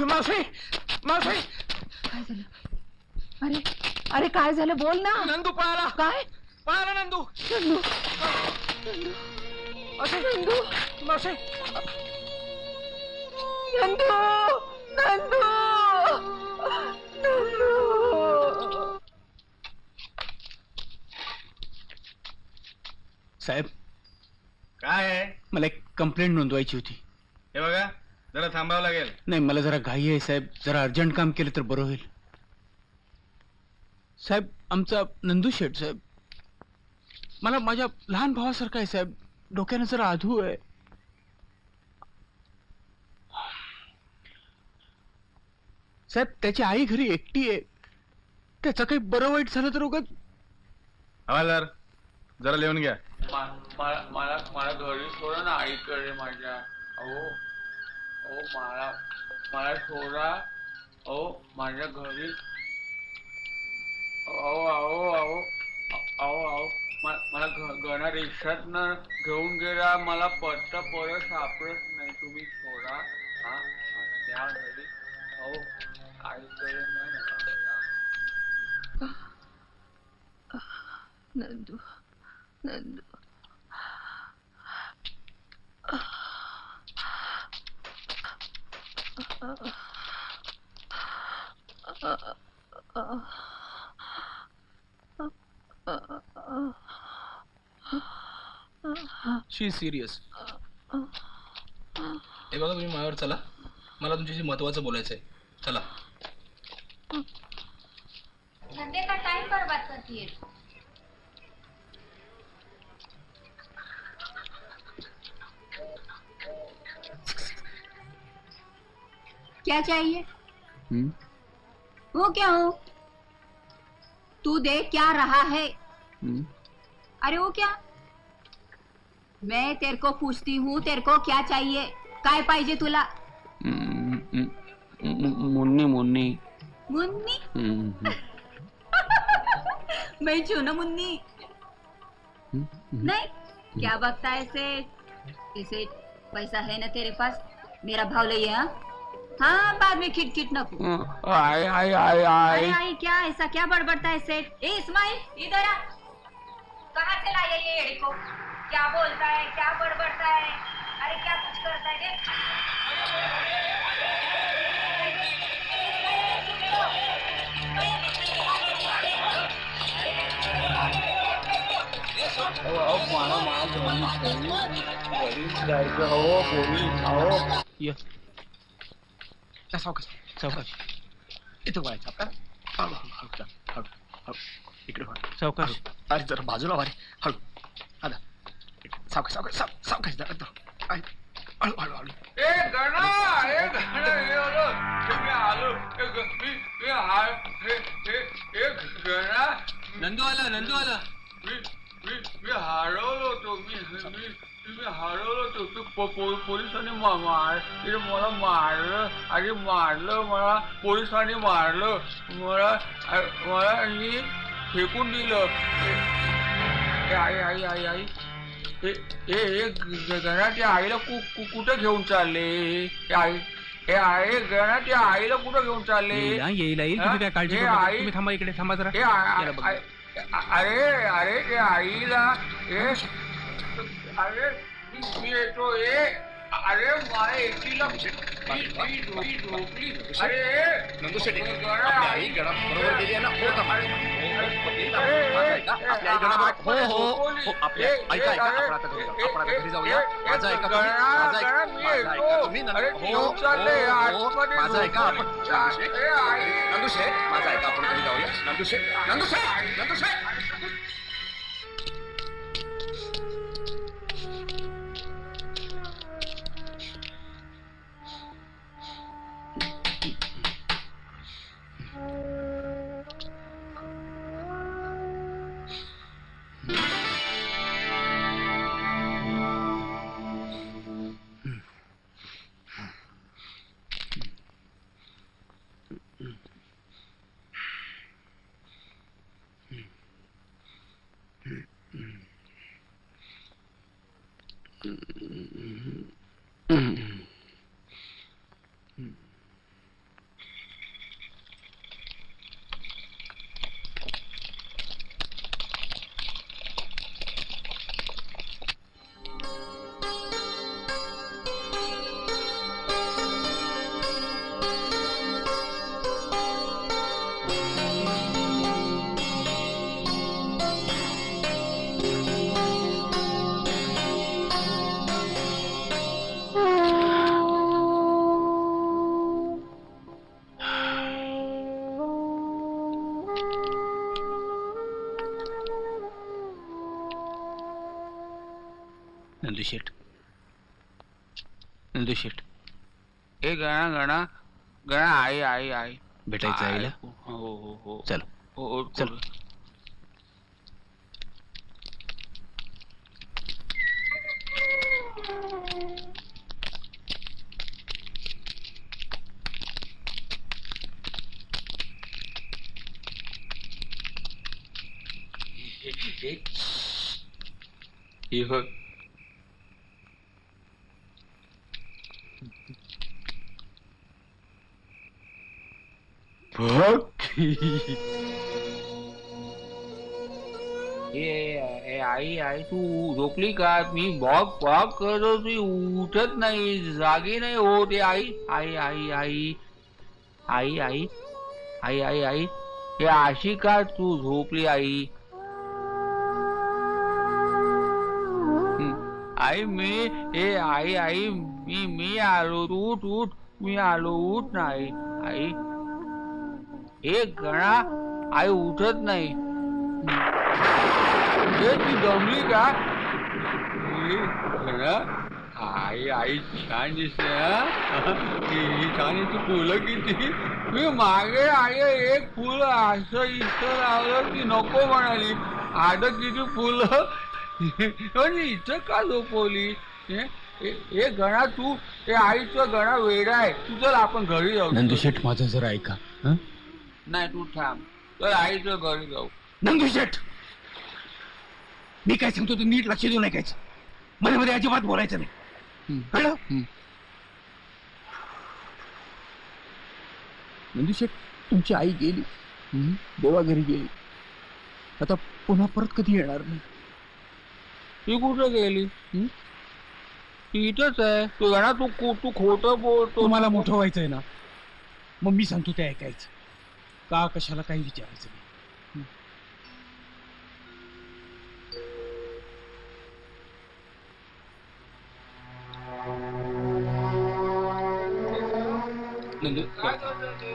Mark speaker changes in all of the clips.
Speaker 1: मावशी मावशी
Speaker 2: काय झालं? अरे अरे काय झालं बोल ना.
Speaker 1: नंदू पळाला.
Speaker 2: काय
Speaker 1: पळाला नंदू.
Speaker 2: नंदू नंदू
Speaker 1: मावशी
Speaker 2: नंदू नंदू नंदू.
Speaker 1: साहेब
Speaker 3: काय आहे?
Speaker 1: मला एक कंप्लेंट नोंदवायची होती.
Speaker 3: हे बघा जरा थांबावं लागेल.
Speaker 1: नाही मला जरा घाई आहे साहेब. जरा अर्जंट काम केलं तर बरं होईल. साहेब आमचा नंदू शेठ साहेब मला माझ्या लहान भावासारखा आहे साहेब. डोक्यानं जरा आधू आहे. साहेब त्याची आई घरी एकटी आहे. त्याचं काही बरं वाईट झालं तर उगाच.
Speaker 3: हवालदार जरा लिहून घ्या.
Speaker 4: मला घरी सोडा ना आईकडे माझ्या. अहो अहो मला सोडा. अहो माझ्या घरी. अहो अहो अहो अहो अहो मला गणा रिक्षात न घेऊन गेला. मला पत्ता परत सापडत नाही. तुम्ही सोडा. हा त्या घरी. अहो आईकडे नाही.
Speaker 2: नंदू नंदू
Speaker 5: शी सिरियस. हे बघा तुम्ही माझ्यावर चला. मला तुमच्याशी महत्वाचं बोलायचं आहे. चला.
Speaker 6: धंधे का टाइम बर्बाद करती है. क्या चाहिए? वो क्या हो? तू देख क्या रहा है. अरे वो क्या? मैं तेरे को पूछती हूँ तेरे को क्या चाहिए. काय पाहिजे तुला?
Speaker 1: मुन्नी मुन्नी.
Speaker 6: मुन्नी. मैं छू ना मुन्नी. नहीं क्या बकता है इसे पैसा है ना तेरे पास. मेरा भाव ले. हाँ बाद में खिट नको.
Speaker 1: आई आई आई आई.
Speaker 6: अरे आई क्या ऐसा क्या बड़बड़ता है सेठ. ए इस्माइल इधर आ. कहाँ से लाया ये एड़ी को. क्या बोलता है क्या बड़बड़ता है. अरे क्या कुछ करता है देख.
Speaker 1: ये सावकाश सावकाश. इथं वळायचं आपल्याला. इकडे सावकाश. अरे जरा बाजूला वारे. हळू आता सावकाश सावकाश सावकाश जरा. हळू हळू हळू.
Speaker 4: नंदू आला. नंदू आला. मी हरवलो होतो. मी हरवलो होतो. पोलिसांनी मला मारलं. अरे मारलं मला. पोलिसांनी मारलं मला ही फेकून दिलं. आई आई आई आई. हे गणाच्या आईला कुठं घेऊन चालले. हे आई गणाच्या आईला कुठं घेऊन चालले.
Speaker 1: येईल तुम्ही काय काळजी करू नका. तुम्ही थांबा इकडे थांबा जरा.
Speaker 4: अरे अरे ते आईला. अरे मी येतो. अरे मला एकटीला झोपली. अरे
Speaker 5: नंदू शेट्टी आपली आई गणा बरोबर गेली आहे ना. हो का हो हो हो. आपल्या ऐका ऐका. आपण आता घरी जाऊया. माझं ऐका तुम्ही. माझं ऐका. आपण नंदू शेठ माझं ऐका. आपण घरी जाऊया. नंदू शेठ नंदू शेठ नंदू शेठ. नंदू शेठ, नंदू शेठ
Speaker 4: ए गणा गणा गणा आई आई आई
Speaker 5: भेटायचं आईला.
Speaker 4: हो हो हो
Speaker 5: चल
Speaker 4: हो
Speaker 5: चल.
Speaker 4: हे बघ ए आई आई तू झोपली का? मी भॉक भॉक करतो ती उठत नाही, जागी नाही होत. आई आई आई आई आई आई आई आई आई हे अशी का तू झोपली आई? आई मी ए आई आई मी आलो, उठ उठ, मी आलो, उठ नाही आई. हे गणा आई उठत नाही. हे ती दमली का? गणा आई आई छान दिसते छान दिसते. फुलं किती मी मागे आई एक फुल असं इथं लावलं की नको म्हणाली. आता किती फुलं म्हणजे इथं का झोपवली? हे गणा तू हे आईचं गणा वेडा आहे. तू चल आपण घरी जाऊ.
Speaker 5: नंदू शेठ माझं जरा ऐका.
Speaker 4: नाही तू थांब, तर आईचं घरी जाऊ.
Speaker 1: नंदू शेठ, मी काय सांगतो तू नीट लक्ष देऊन ऐकायचं. मध्ये मध्ये अजिबात बोलायचं नाही, कळलं?
Speaker 5: नंदू शेठ तुमची आई गेली, देवा घरी गेली. आता पुन्हा परत कधी येणार नाही.
Speaker 4: ती कुठं गेली? ती इथंच आहे. तू गणा तू खोटं बोलतो.
Speaker 1: तुम्हाला मोठं व्हायचंय ना, मग मी सांगतो ते ऐकायचं. का कशाला काही विचारायचं नाही.
Speaker 5: नंदू
Speaker 4: काय करतो ते?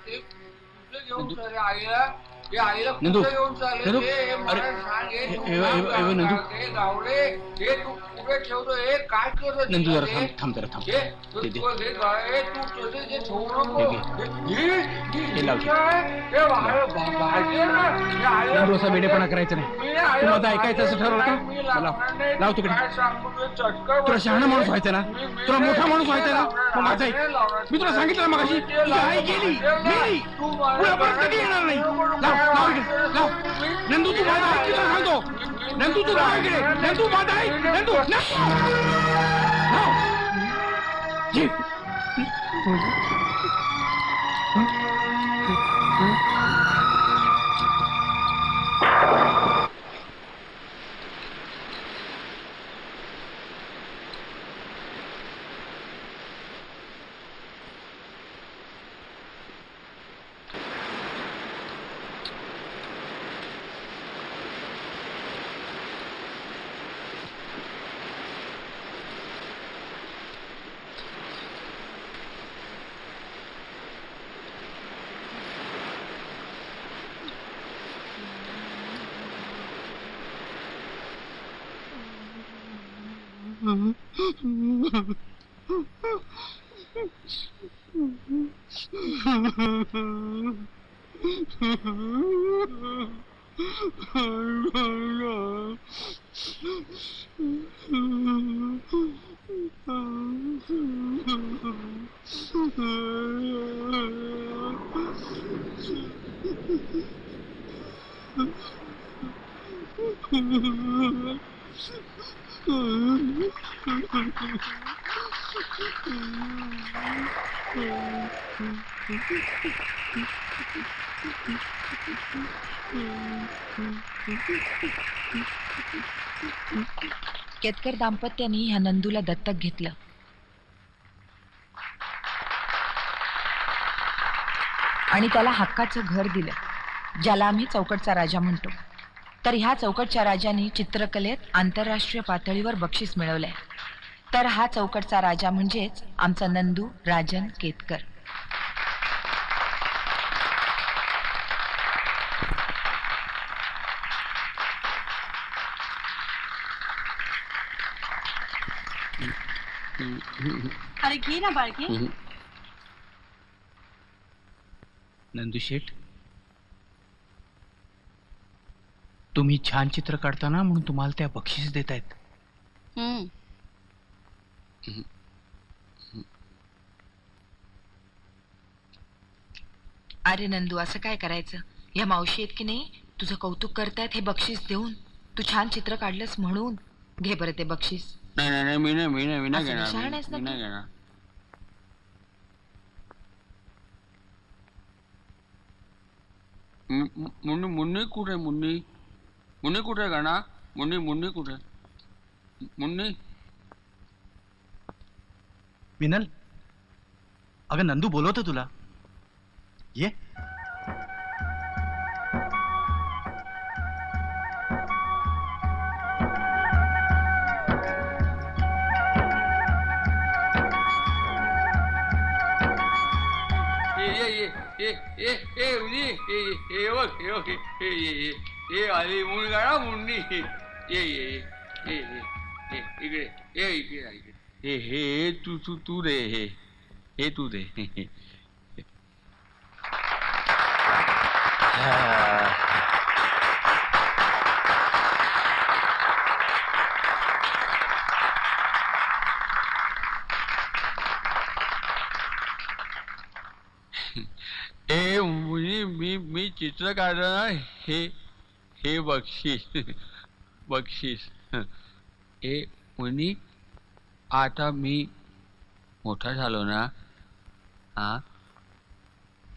Speaker 4: हे कुठं घेऊन चालले आईला? हे आईला
Speaker 5: नंदू,
Speaker 4: कुठं घेऊन चालले?
Speaker 5: नंदू,
Speaker 4: हे मला
Speaker 5: अरे,
Speaker 4: सांग, हे तू
Speaker 5: ए-
Speaker 4: काय
Speaker 5: ए- ए- नंदू.
Speaker 4: करतो? हे गावडे, हे तू कुठे ठेवतो? हे काय करतो?
Speaker 5: नंदू जरा
Speaker 4: हे-
Speaker 5: थांब जरा थांब.
Speaker 4: हे
Speaker 5: दे, दे.
Speaker 4: हे गाय, हे तू तुझे जे ठेवू नको.
Speaker 5: हे लाव.
Speaker 4: हे भाजी ना. हे आईला-
Speaker 5: नंदू असा वेडेपणा करायचा नाही.
Speaker 4: मी
Speaker 5: तू
Speaker 4: आईला
Speaker 5: माझं ऐकायचं असं ठरवलं का?
Speaker 4: मी
Speaker 5: लाव.
Speaker 4: लावणार नाही.
Speaker 5: लाव तिकडे.
Speaker 4: काय सांगू तुला? चटका
Speaker 1: तुला शहाणा
Speaker 4: बसतो.
Speaker 1: माणूस व्हायचं ना,
Speaker 4: मी-
Speaker 1: तुला मोठा माणूस व्हायचं ना, मग माझं ऐक.
Speaker 4: नाही लावणार.
Speaker 1: मी तुला सांगितलं ना मगाशी,
Speaker 4: ते
Speaker 1: तुझी आई
Speaker 4: लाव.
Speaker 1: गेली,
Speaker 4: ते लाव.
Speaker 1: गेली.
Speaker 4: तू मला
Speaker 1: पुढे परत कधी येणार नाही. लाव इकडे, लाव. नंदू तू माझा ऐक, तुला सांगतो. नंदू तू लाव इकडे. नंदू माझा ऐक. नंदू लाव. जी.
Speaker 2: केतकर दाम्पत्याने ह्या नंदूला दत्तक घेतलं. आणि त्याला हक्काचं घर दिलं, ज्याला आम्ही चौकटचा राजा म्हणतो. तर ह्या चौकटच्या राजाने चित्रकलेत आंतरराष्ट्रीय पातळीवर बक्षीस मिळवलंय. तर हा चौकटचा राजा म्हणजेच आमचा नंदू राजन केतकर.
Speaker 6: अरे घे ना बाळके.
Speaker 1: नंदूशेठ, तुम्ही छान चित्र काढता ना म्हणून तुम्हाला त्या बक्षीस देत आहेत.
Speaker 2: अरे नंदू, असं काय करायचं? या मावशी आहेत की नाही, तुझं कौतुक करतायत हे बक्षीस देऊन. तू छान चित्र काढलंस म्हणून. घे बरं ते बक्षीस.
Speaker 4: नाही मी नाही
Speaker 2: असं
Speaker 4: घेणार.
Speaker 2: शहाणा आहेस ना
Speaker 4: मी नाही
Speaker 2: तू?
Speaker 4: घेणार. मुन्नी कुठे? मुन्नी कुठे गाणा? मुन्नी कुठे? मुन्नी.
Speaker 1: मिनल, अगं नंदू बोलवतो तुला. ये.
Speaker 4: आली मुन गाणा मुन्नी. ये इकडे इकडे. हे तू दे. हे तू दे. ए मी चित्र काढलं ना, हे बक्षीस. ए मुनी, आता मी मोठा झालो ना, हा